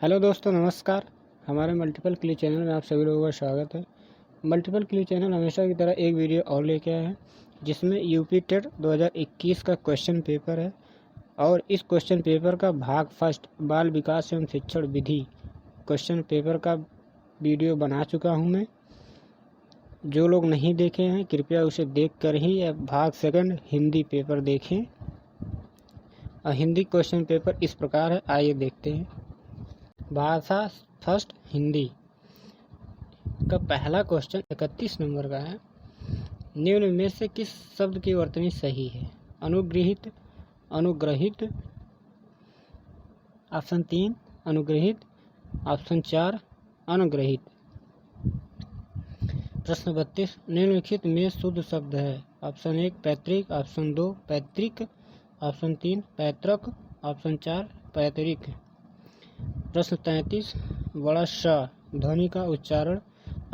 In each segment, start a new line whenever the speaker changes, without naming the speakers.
Hello दोस्तों, नमस्कार। हमारे मल्टीपल क्ली चैनल में आप सभी लोगों का स्वागत है। मल्टीपल क्ली चैनल हमेशा की तरह एक वीडियो और लेके आया है जिसमें यूपी टेट 2021 का क्वेश्चन पेपर है और इस क्वेश्चन पेपर का भाग फर्स्ट बाल विकास एवं शिक्षण विधि क्वेश्चन पेपर का वीडियो बना चुका हूं मैं। जो लोग नहीं देखे हैं कृपया उसे देख कर ही भाग सेकंड हिंदी पेपर देखें। और हिंदी क्वेश्चन पेपर इस प्रकार है, आइए देखते हैं। भाषा फर्स्ट हिंदी का पहला क्वेश्चन 31 नंबर का है। निम्न में से किस शब्द की वर्तनी सही है? अनुग्रहित, अनुग्रहित, ऑप्शन 3 अनुग्रहित, ऑप्शन 4 अनुग्रहित। प्रश्न 32 निम्नलिखित में शुद्ध शब्द है। ऑप्शन 1 पैतृक, ऑप्शन 2 पैतृक, ऑप्शन 3 पैतृक, ऑप्शन 4 पैतृक। प्रश्न 33 बड़ा श ध्वनि का उच्चारण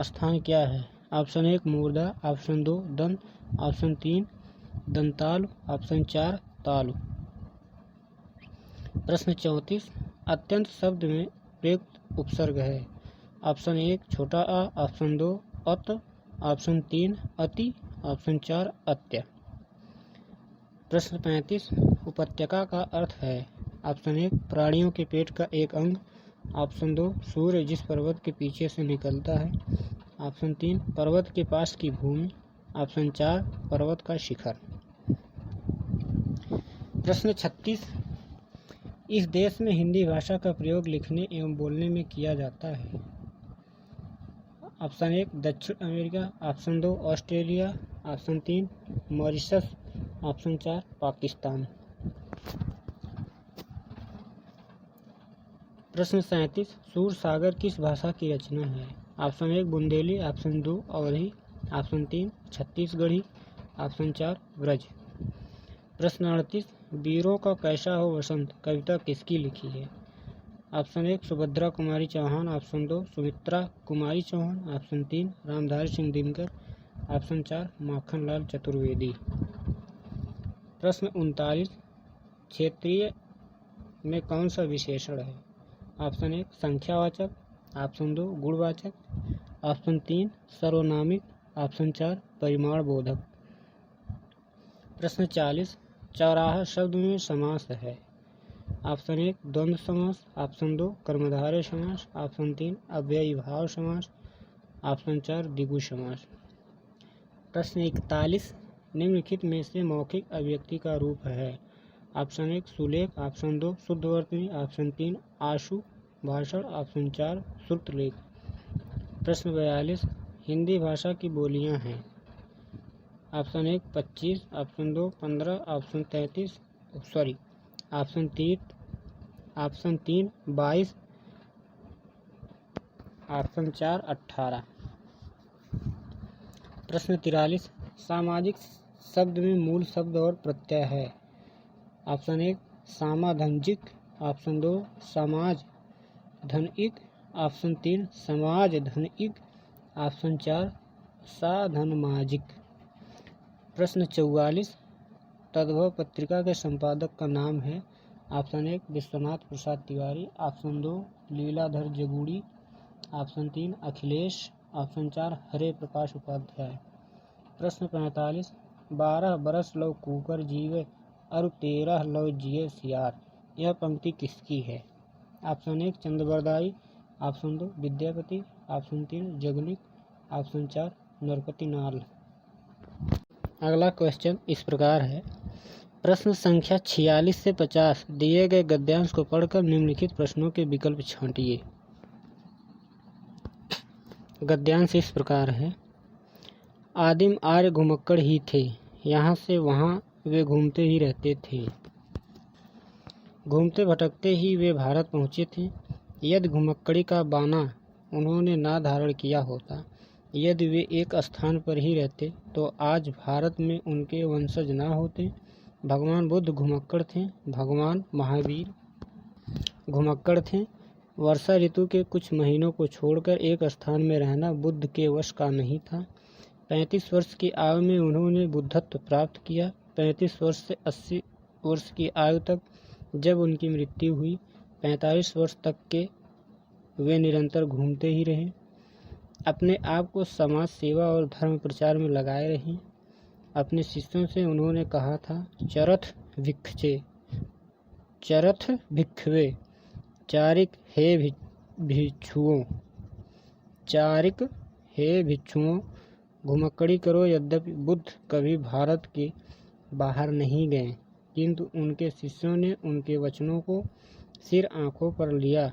स्थान क्या है? ऑप्शन 1 मूर्धा, ऑप्शन 2 दंत, ऑप्शन 3 दंतालु, ऑप्शन 4 तालु। प्रश्न 34 अत्यंत शब्द में प्रयुक्त उपसर्ग है। ऑप्शन 1 छोटा आ, ऑप्शन 2 अत, ऑप्शन 3 अति, ऑप्शन 4 अत्य। प्रश्न 35 उपत्यका का अर्थ है। ऑप्शन 1 प्राणियों के पेट का एक अंग, ऑप्शन 2 सूर्य जिस पर्वत के पीछे से निकलता है, ऑप्शन 3 पर्वत के पास की भूमि, ऑप्शन 4 पर्वत का शिखर। प्रश्न 36 इस देश में हिंदी भाषा का प्रयोग लिखने एवं बोलने में किया जाता है। ऑप्शन 1 दक्षिण America, option 2 Australia, option 3 Mauritius, option 4 Pakistan. प्रश्न 37 सूरसागर किस भाषा की रचना है? ऑप्शन 1 बुंदेली, ऑप्शन 2 अवधी, ऑप्शन 3 छत्तीसगढ़ी, ऑप्शन 4 ब्रज। प्रश्न 38 वीरों का कैसा हो वसंत कविता किसकी लिखी है? Option 1 Subhadra Kumari Chauhan, option 2 Sumitra Kumari Chauhan, option 3 Ramdhari Singh Dinkar, option 4 Makhanlal Chaturvedi. प्रश्न 39 क्षेत्रीय में कौन सा विशेषण है? ऑप्शन 1 संख्यावाचक, ऑप्शन 2 गुणवाचक, ऑप्शन 3 सर्वनामिक, ऑप्शन 4 परिमाण बोधक। प्रश्न 40 चौराहा शब्द में समास है। ऑप्शन 1 द्वंद्व समास, ऑप्शन 2 कर्मधारय समास, ऑप्शन 3 अव्ययीभाव समास, ऑप्शन 4 द्विगु समास। प्रश्न 41 निम्नलिखित में से मौखिक अभिव्यक्ति का रूप है। ऑप्शन 1 सुलेख, ऑप्शन 2 शुद्धवर्तनी, ऑप्शन 3 आशु भाषण, ऑप्शन 4 श्रुतलेख। प्रश्न 42 हिंदी भाषा की बोलियां हैं। Option 1 25, option 2 15, option 3 22, option 4 18। प्रश्न 43 सामाजिक शब्द में मूल शब्द और प्रत्यय है। ऑप्शन 1 सामाधनजिक, ऑप्शन 2 समाज धनिक, ऑप्शन 3 समाज धनिक, ऑप्शन 4 साधनमाजिक। प्रश्न 44 तद्भव पत्रिका के संपादक का नाम है। Option 1 Vishwanath Prasad Tiwari, option 2 Leeladhar Jaguri, option 3 Akhilesh, option 4 Hare Prakash Upadhyay. प्रश्न 45 12 बरस लव कुकर जीवे और 13 लव जिये सियार यह पंक्ति किसकी है? Option 1 Chandbardai, option 2 Vidyapati, option 3 Jagnik, option 4 Narpati Nal. अगला क्वेश्चन इस प्रकार है। प्रश्न संख्या 46 से 50 दिए गए गद्यांश को पढ़कर निम्नलिखित प्रश्नों के विकल्प छांटिए। गद्यांश इस प्रकार है। आदिम आर्य घुमक्कड़ ही थे, यहाँ से वहाँ वे घूमते ही रहते थे। घूमते भटकते ही वे भारत पहुँचे थे। यदि घुमक्कड़ी का बाना उन्होंने ना धारण किया होता, यदि वे एक स्थान पर ही रहते तो आज भारत में उनके वंशज ना होते। भगवान बुद्ध घुमक्कड़ थे, भगवान महावीर घुमक्कड़ थे। वर्षा ऋतु के कुछ महीनों को छोड़कर एक स्थान में रहना बुद्ध के वश का नहीं था। 35 वर्ष की आयु में उन्होंने बुद्धत्व प्राप्त किया। 35 वर्ष से 80 वर्ष की आयु तक जब उनकी मृत्यु हुई। 45 वर्ष तक के वे निरंतर घूमते ही रहें। अपने आप को समाज सेवा और धर्म प्रचार में लगाए रहें। अपने शिष्यों से उन्होंने कहा था, चरथ भिक्षवे चारिक हे भिक्षुओं, घुमक्कड़ी करो। यद्यपि बुद्ध कभी भारत के बाहर नहीं गए, किंतु उनके शिष्यों ने उनके वचनों को सिर आंखों पर लिया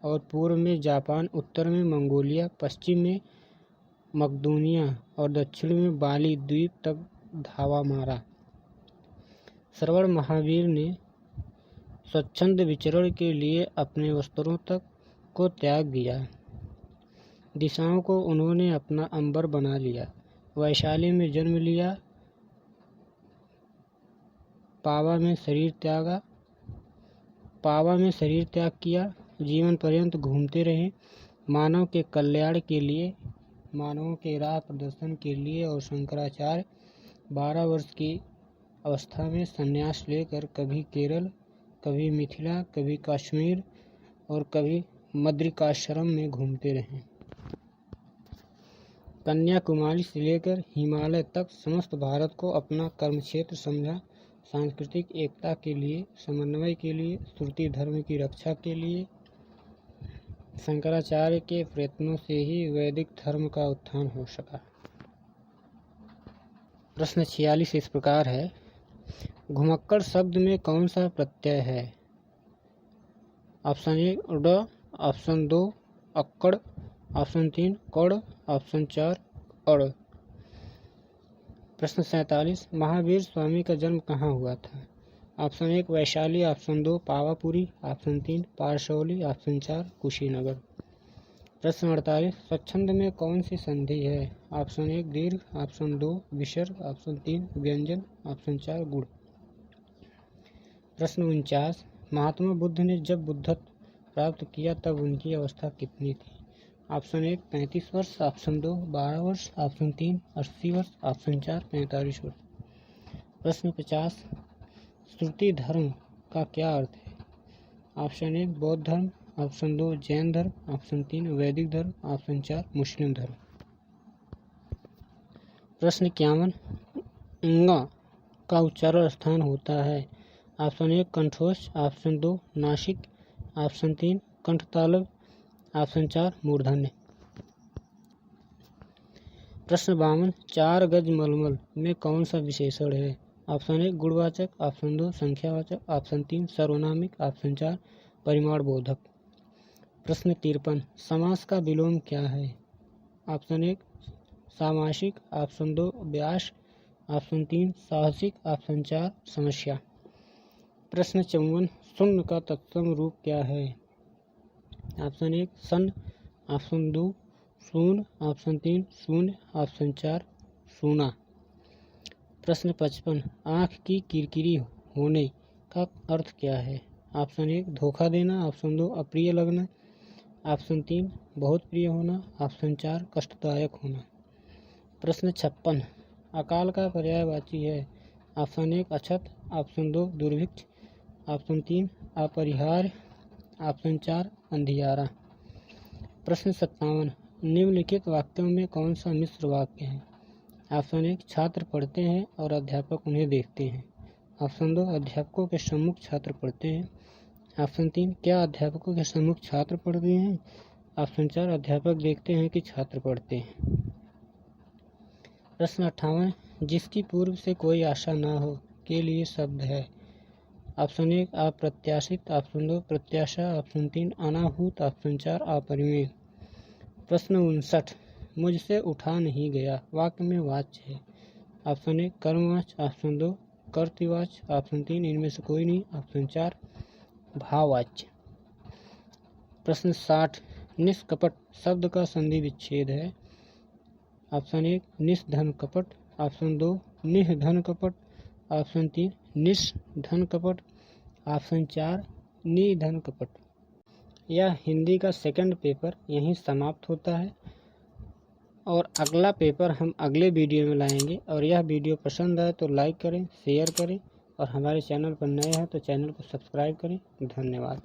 और पूर्व में जापान, उत्तर में मंगोलिया, पश्चिम में मकदूनिया और दक्षिण में बाली द्वीप तक धावा मारा। श्रवण महावीर ने स्वच्छंद विचरण के लिए अपने वस्त्रों तक को त्याग दिया। दिशाओं को उन्होंने अपना अंबर बना लिया। वैशाली में जन्म लिया, पावा में शरीर त्याग किया। जीवन पर्यंत घूमते रहे। मानव के कल्याण के लिए, मानवों के राह प्रदर्शन के लिए। और शंकराचार्य 12 वर्ष की अवस्था में संन्यास लेकर कभी केरल, कभी मिथिला, कभी कश्मीर और कभी मद्रिकाश्रम में घूमते रहे। कन्याकुमारी से लेकर हिमालय तक समस्त भारत को अपना कर्मक्षेत्र समझा। सांस्कृतिक एकता के लिए, समन्वय के लिए, श्रुति धर्म की रक्षा के लिए। शंकराचार्य के प्रयत्नों से ही वैदिक धर्म का उत्थान हो सका। प्रश्न 46 इस प्रकार है, घुमक्कड़ शब्द में कौन सा प्रत्यय है? ऑप्शन 1 ड, ऑप्शन 2 अक्कड़, ऑप्शन 3 कड़, ऑप्शन 4 अड़। प्रश्न 47, महावीर स्वामी का जन्म कहाँ हुआ था? Option 1 Vaishali, option 2 Pawapuri, option 3 Parsauli, option 4 Kushinagar. प्रश्न 48, स्वच्छंद में कौन सी संधि है? ऑप्शन 1 दीर्घ, ऑप्शन 2 विसर्ग, ऑप्शन 3 व्यंजन, ऑप्शन 4 गुण। प्रश्न 49, महात्मा बुद्ध ने जब बुद्धत्व प्राप्त किया तब उनकी अवस्था कितनी थी? ऑप्शन 1 35 वर्ष, ऑप्शन 2 12 वर्ष, ऑप्शन 3 80 वर्ष, ऑप्शन 4 45 वर्ष। प्रश्न 50, श्रुति धर्म का क्या अर्थ है? ऑप्शन 1 बौद्ध धर्म, ऑप्शन 2 जैन धर्म, ऑप्शन 3 वैदिक धर्म, ऑप्शन 4 मुस्लिम धर्म। प्रश्न 51, ङ का उच्चारण स्थान होता है? ऑप्शन 1 कंठोश, ऑप्शन 2 नासिक, ऑप्शन 3 कंठतालब, ऑप्शन 4 मूर्धन्य। प्रश्न 52, 4 गज मलमल में कौन सा विशेषण है? ऑप्शन 1 गुणवाचक, ऑप्शन 2 संख्यावाचक, ऑप्शन 3 सर्वनामिक, ऑप्शन 4 परिमाण बोधक। प्रश्न 53, समास का विलोम क्या है? ऑप्शन 1 सामासिक, ऑप्शन 2 व्यास, ऑप्शन 3 साहसिक, ऑप्शन 4 समस्या। प्रश्न 54, शून्य का तत्सम रूप क्या है? ऑप्शन 1 सन, ऑप्शन 2 शून्य, ऑप्शन 3 शून्य, ऑप्शन 4 शूना। प्रश्न 55, आँख की किरकिरी होने का अर्थ क्या है? ऑप्शन 1 धोखा देना, ऑप्शन 2 अप्रिय लगना, ऑप्शन 3 बहुत प्रिय होना, ऑप्शन 4 कष्टदायक होना। प्रश्न 56, अकाल का पर्यायवाची है? ऑप्शन 1 अछत, ऑप्शन 2 दुर्भिक्ष, ऑप्शन 3 अपरिहार्य, ऑप्शन 4 अंधियारा। प्रश्न 57, निम्नलिखित वाक्यों में कौन सा मिश्र वाक्य है? ऑप्शन 1 छात्र पढ़ते हैं और अध्यापक उन्हें देखते हैं, ऑप्शन 2 अध्यापकों के सम्मुख छात्र पढ़ते हैं, ऑप्शन 3 क्या अध्यापकों के सम्मुख छात्र पढ़ते हैं, ऑप्शन 4 अध्यापक देखते हैं कि छात्र पढ़ते हैं। प्रश्न 58, जिसकी पूर्व से कोई आशा ना हो के लिए शब्द है? ऑप्शन 1 अप्रत्याशित, ऑप्शन 2 प्रत्याशा, ऑप्शन 3 अनाहूत, ऑप्शन 4 अपरिमेय। प्रश्न 59, मुझसे उठा नहीं गया वाक्य में वाच्य है? ऑप्शन 1 कर्मवाच्य, ऑप्शन 2 कर्तृवाच्य, ऑप्शन 3 इनमें से कोई नहीं, ऑप्शन 4 भाववाच्य। प्रश्न 60, निष्कपट शब्द का संधि विच्छेद है? ऑप्शन 1 निष्धन कपट, ऑप्शन 2 निधन कपट, ऑप्शन 3 निष्धन कपट, ऑप्शन 4 निधन कपट। यह हिंदी का सेकंड पेपर यहीं समाप्त होता है और अगला पेपर हम अगले वीडियो में लाएंगे। और यह वीडियो पसंद आए तो लाइक करें, शेयर करें और हमारे चैनल पर नए हैं तो चैनल को सब्सक्राइब करें। धन्यवाद।